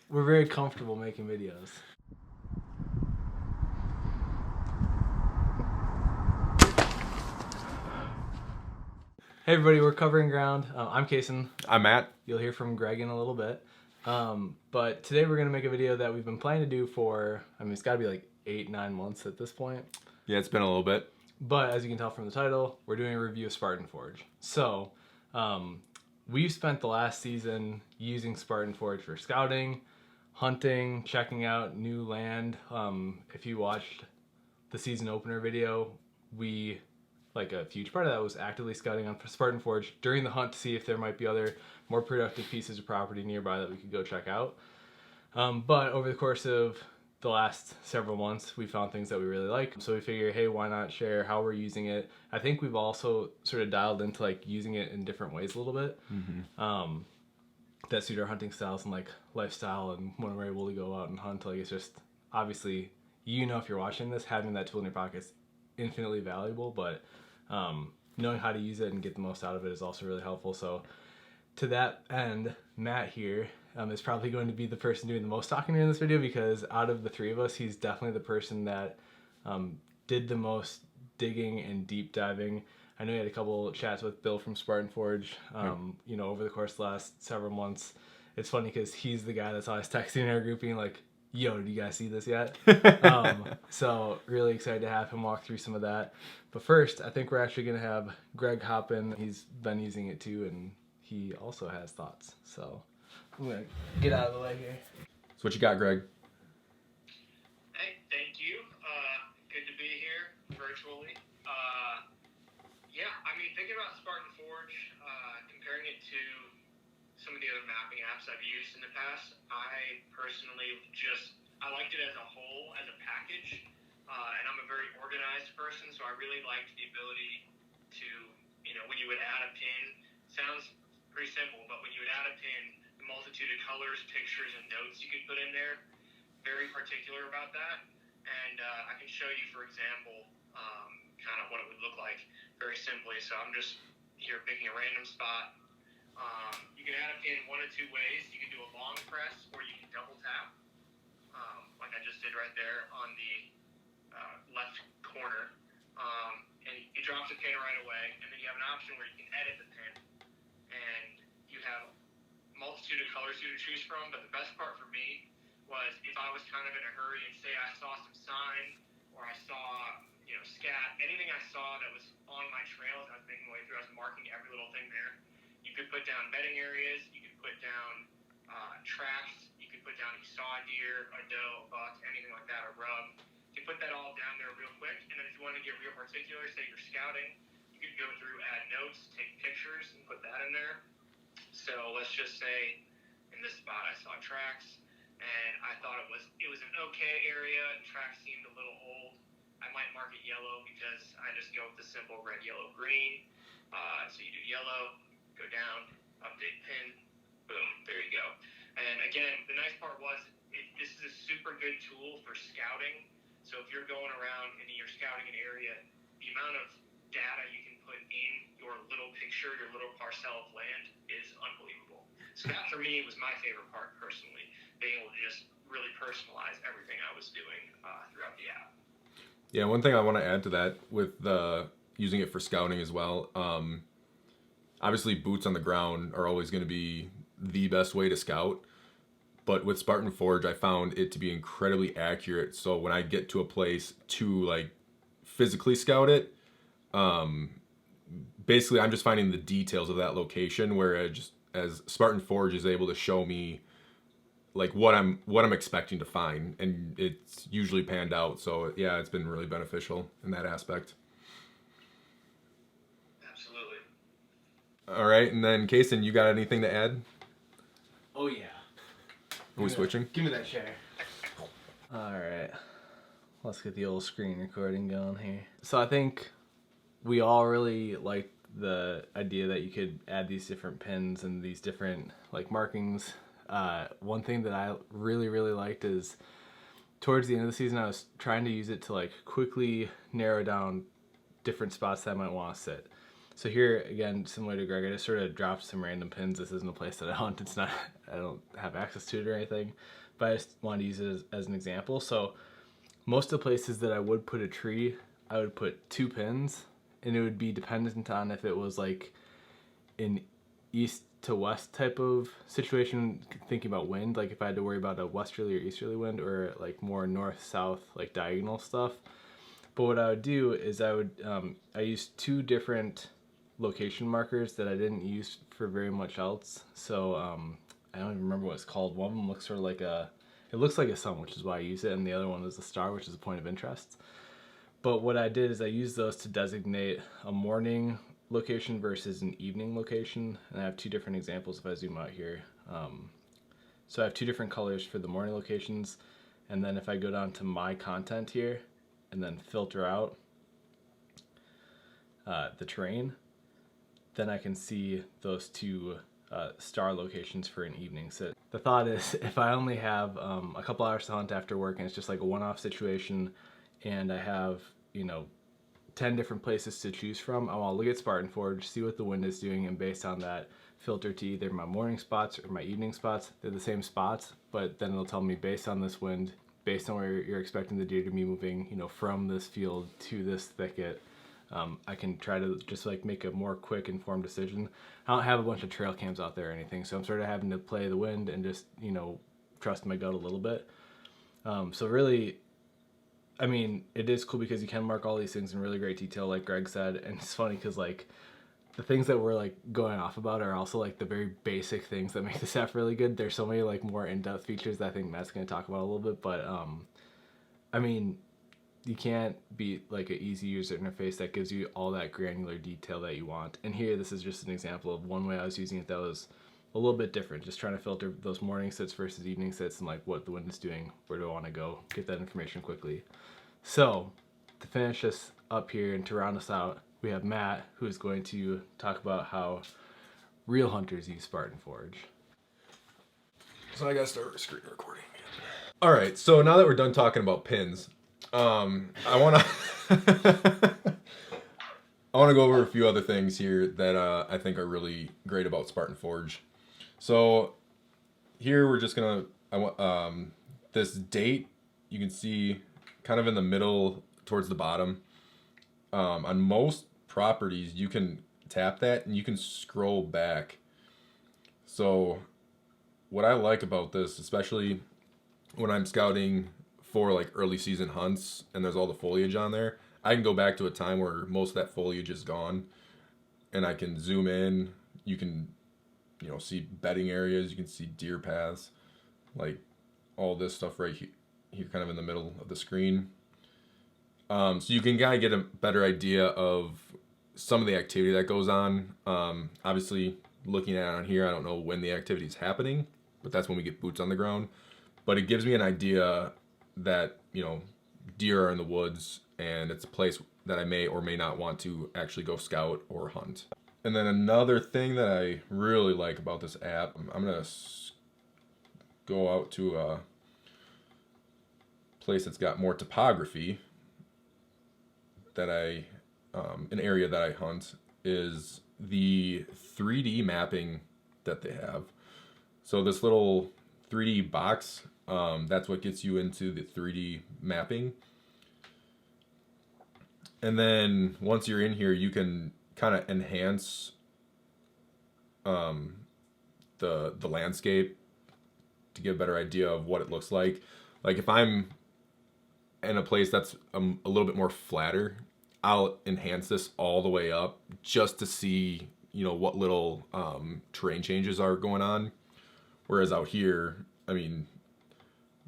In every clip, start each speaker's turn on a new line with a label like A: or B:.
A: We're very comfortable making videos. Hey everybody, we're covering ground. I'm Kason.
B: I'm Matt.
A: You'll hear from Greg in a little bit. But today we're going to make a video that we've been planning to do for, it's got to be like 8-9 months at this point.
B: Yeah, it's been a little bit.
A: But as you can tell from the title, we're doing a review of Spartan Forge. So, we've spent the last season using Spartan Forge for scouting, hunting, checking out new land. If you watched the season opener video, a huge part of that was actively scouting on Spartan Forge during the hunt to see if there might be other more productive pieces of property nearby that we could go check out. But over the course of the last several months, we found things that we really like. So we figured, hey, why not share how we're using it? I think we've also sort of dialed into using it in different ways a little bit. That suit our hunting styles and lifestyle, and when we're able to go out and hunt. It's just, obviously, if you're watching this, having that tool in your pocket is infinitely valuable, but knowing how to use it and get the most out of it is also really helpful. So to that end, Matt here is probably going to be the person doing the most talking in this video, because out of the three of us, he's definitely the person that did the most digging and deep diving. I know you had a couple chats with Bill from Spartan Forge, over the course of the last several months. It's funny because he's the guy that's always texting our group being like, yo, did you guys see this yet? So really excited to have him walk through some of that. But first, I think we're actually going to have Greg hop in. He's been using it too, and he also has thoughts. So I'm going to get out of the way here.
B: So what you got, Greg?
C: Hey, thank you. Good to be here virtually. Thinking about Spartan Forge, comparing it to some of the other mapping apps I've used in the past, I personally I liked it as a whole, as a package, and I'm a very organized person, so I really liked the ability to, when you would add a pin, sounds pretty simple, but when you would add a pin, the multitude of colors, pictures, and notes you could put in there, very particular about that, and I can show you, for example, kind of what it would look like very simply. So I'm just here picking a random spot. You can add a pin one of two ways. You can do a long press, or you can double tap, like I just did right there on the left corner. And it drops the pin right away. And then you have an option where you can edit the pin. And you have a multitude of colors you to choose from. But the best part for me was if I was kind of in a hurry and say I saw some sign, or I saw, scat, anything I saw that was on my trail as I was making my way through, I was marking every little thing there. You could put down bedding areas, you could put down tracks, you could put down if you saw a deer, a doe, a buck, anything like that, a rub. You could put that all down there real quick, and then if you wanted to get real particular, say you're scouting, you could go through, add notes, take pictures, and put that in there. So let's just say in this spot I saw tracks, and I thought it was an okay area. The tracks seemed a little old. I might mark it yellow because I just go with the simple red, yellow, green. So you do yellow, go down, update pin, boom, there you go. And again, the nice part was this is a super good tool for scouting. So if you're going around and you're scouting an area, the amount of data you can put in your little picture, your little parcel of land is unbelievable. So that for me was my favorite part personally, being able to just really personalize everything I was doing throughout the app.
B: Yeah, one thing I want to add to that with using it for scouting as well. Obviously, boots on the ground are always going to be the best way to scout. But with Spartan Forge, I found it to be incredibly accurate. So when I get to a place to physically scout it, basically I'm just finding the details of that location, whereas as Spartan Forge is able to show me what I'm expecting to find, and it's usually panned out. So yeah, it's been really beneficial in that aspect.
C: Absolutely.
B: All right, and then Kason, you got anything to add?
A: Oh yeah.
B: Are we switching?
A: Give me that chair. All right. Let's get the old screen recording going here. So I think we all really like the idea that you could add these different pins and these different markings. One thing that I really liked is towards the end of the season I was trying to use it to quickly narrow down different spots that I might want to sit. So here again, similar to Greg, I just sort of dropped some random pins. This isn't a place that I hunt. It's not. I don't have access to it or anything, but I just wanted to use it as an example. So most of the places that I would put a tree, I would put 2 pins, and it would be dependent on if it was like an east to west type of situation, thinking about wind, like if I had to worry about a westerly or easterly wind, or like more north south, like diagonal stuff. But what I would do is I used 2 different location markers that I didn't use for very much else. So I don't even remember what it's called. One of them looks sort of like it looks like a sun, which is why I use it, and the other one is a star, which is a point of interest. But what I did is I used those to designate a morning location versus an evening location, and I have 2 different examples if I zoom out here. So I have 2 different colors for the morning locations, and then if I go down to my content here and then filter out the terrain, then I can see those 2 star locations for an evening sit. The thought is, if I only have a couple hours to hunt after work and it's just like a one-off situation, and I have, 10 different places to choose from, I want to look at Spartan Forge, see what the wind is doing, and based on that, filter to either my morning spots or my evening spots. They're the same spots, but then it'll tell me based on this wind, based on where you're expecting the deer to be moving, from this field to this thicket. I can try to just like make a more quick, informed decision. I don't have a bunch of trail cams out there or anything, so I'm sort of having to play the wind and just, trust my gut a little bit. So really, I mean, it is cool because you can mark all these things in really great detail, like Greg said, and it's funny because like the things that we're like going off about are also like the very basic things that make this app really good. There's so many like more in-depth features that I think Matt's going to talk about a little bit, but I mean, you can't beat like an easy user interface that gives you all that granular detail that you want. And here, this is just an example of one way I was using it that was a little bit different, just trying to filter those morning sits versus evening sits and like what the wind is doing, where do I want to go, get that information quickly. So to finish this up here and to round us out, we have Matt, who is going to talk about how real hunters use Spartan Forge.
B: So I gotta start screen recording. All right, so now that we're done talking about pins, I wanna I wanna go over a few other things here that I think are really great about Spartan Forge. So here we're just gonna this date you can see kind of in the middle towards the bottom. On most properties you can tap that and you can scroll back. So what I like about this, especially when I'm scouting for like early season hunts and there's all the foliage on there, I can go back to a time where most of that foliage is gone and I can zoom in. You can, see bedding areas, you can see deer paths, like all this stuff right here kind of in the middle of the screen. So you can kind of get a better idea of some of the activity that goes on. Obviously, looking at it on here, I don't know when the activity is happening, but that's when we get boots on the ground. But it gives me an idea that, deer are in the woods and it's a place that I may or may not want to actually go scout or hunt. And then another thing that I really like about this app, I'm going to go out to a place that's got more topography that an area that I hunt, is the 3D mapping that they have. So this little 3D box, that's what gets you into the 3D mapping. And then once you're in here, you can kind of enhance the landscape to get a better idea of what it looks like. Like if I'm in a place that's a little bit more flatter, I'll enhance this all the way up just to see, what little terrain changes are going on. Whereas out here, I mean,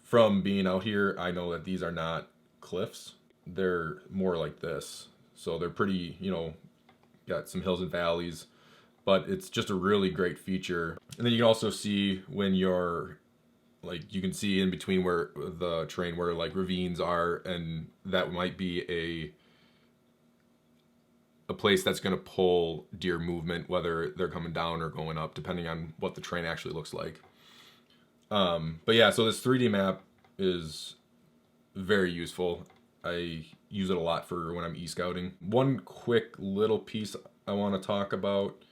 B: from being out here, I know that these are not cliffs. They're more like this. So they're pretty, got some hills and valleys, but it's just a really great feature. And then you can also see when you're you can see in between where the terrain where like ravines are, and that might be a place that's going to pull deer movement, whether they're coming down or going up, depending on what the terrain actually looks like. But yeah, so this 3D map is very useful. I use it a lot for when I'm e-scouting. One quick little piece I want to talk about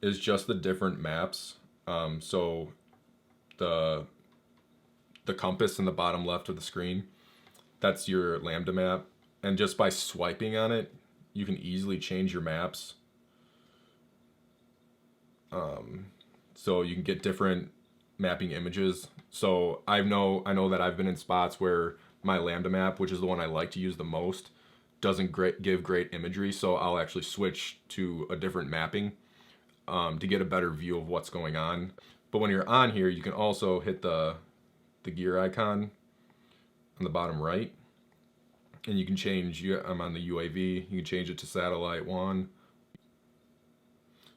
B: is just the different maps. So the compass in the bottom left of the screen, that's your Lambda map. And just by swiping on it, you can easily change your maps. So you can get different mapping images. So I know that I've been in spots where my Lambda map, which is the one I like to use the most, doesn't give great imagery. So I'll actually switch to a different mapping to get a better view of what's going on. But when you're on here, you can also hit the gear icon on the bottom right. And you can change, I'm on the UAV, you can change it to satellite 1.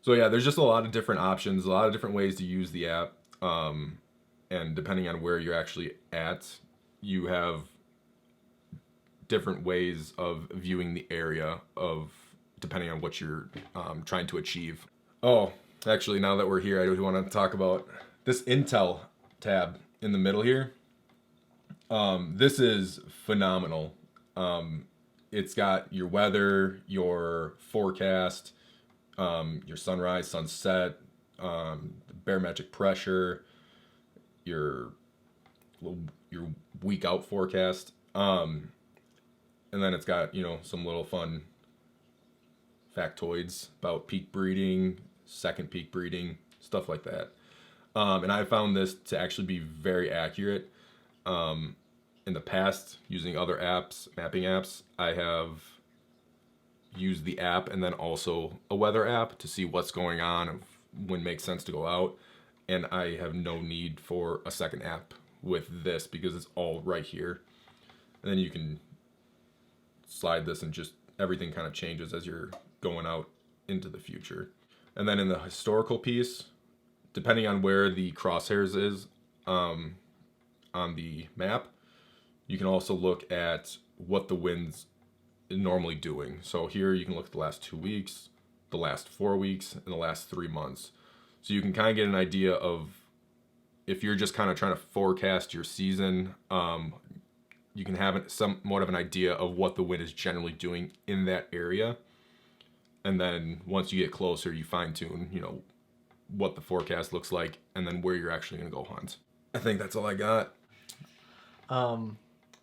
B: So yeah, there's just a lot of different options, a lot of different ways to use the app. And depending on where you're actually at, you have different ways of viewing the area depending on what you're trying to achieve. Oh, actually, now that we're here, I do want to talk about this Intel tab in the middle here. This is phenomenal. It's got your weather, your forecast, your sunrise, sunset, barometric pressure, your week out forecast, and then it's got some little fun factoids about peak breeding, second peak breeding, stuff like that. And I found this to actually be very accurate. In the past, using other apps, mapping apps, I have used the app and then also a weather app to see what's going on and when it makes sense to go out. And I have no need for a second app with this because it's all right here. And then you can slide this and just everything kind of changes as you're going out into the future. And then in the historical piece, depending on where the crosshairs is on the map, you can also look at what the wind's normally doing. So here you can look at the last 2 weeks, the last 4 weeks, and the last 3 months. So you can kind of get an idea of if you're just kind of trying to forecast your season, you can have somewhat of an idea of what the wind is generally doing in that area. And then once you get closer, you fine tune, what the forecast looks like and then where you're actually going to go hunt. I think that's all I got.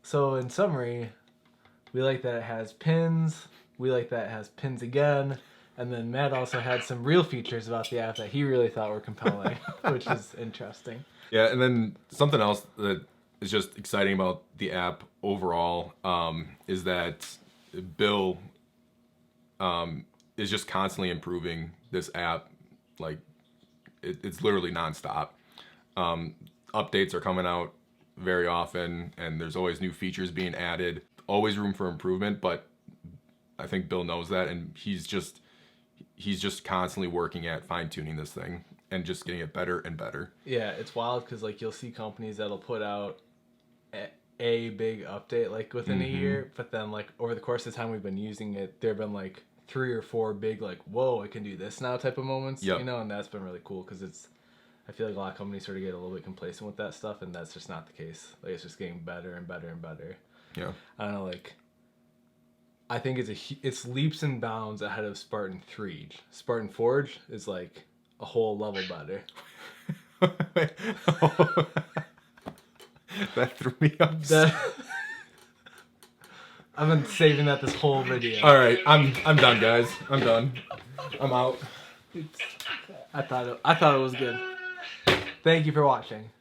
A: So in summary, we like that it has pins. We like that it has pins again. And then Matt also had some real features about the app that he really thought were compelling, which is interesting.
B: Yeah, and then something else that is just exciting about the app overall is that Bill is just constantly improving this app. Like, it's literally nonstop. Updates are coming out very often, and there's always new features being added. Always room for improvement, but I think Bill knows that, and he's just constantly working at fine-tuning this thing and just getting it better and better.
A: Yeah, it's wild because you'll see companies that'll put out a big update within a year, but then over the course of the time we've been using it, there have been 3 or 4 big whoa, it can do this now type of moments.
B: Yep.
A: And that's been really cool because I feel like a lot of companies sort of get a little bit complacent with that stuff, and that's just not the case. It's just getting better and better and better.
B: Yeah.
A: I don't know, I think it's leaps and bounds ahead of Spartan 3. Spartan Forge is a whole level better.
B: That threw me off.
A: I've been saving that this whole video.
B: All right, I'm done, guys. I'm done. I'm out.
A: I thought it was good. Thank you for watching.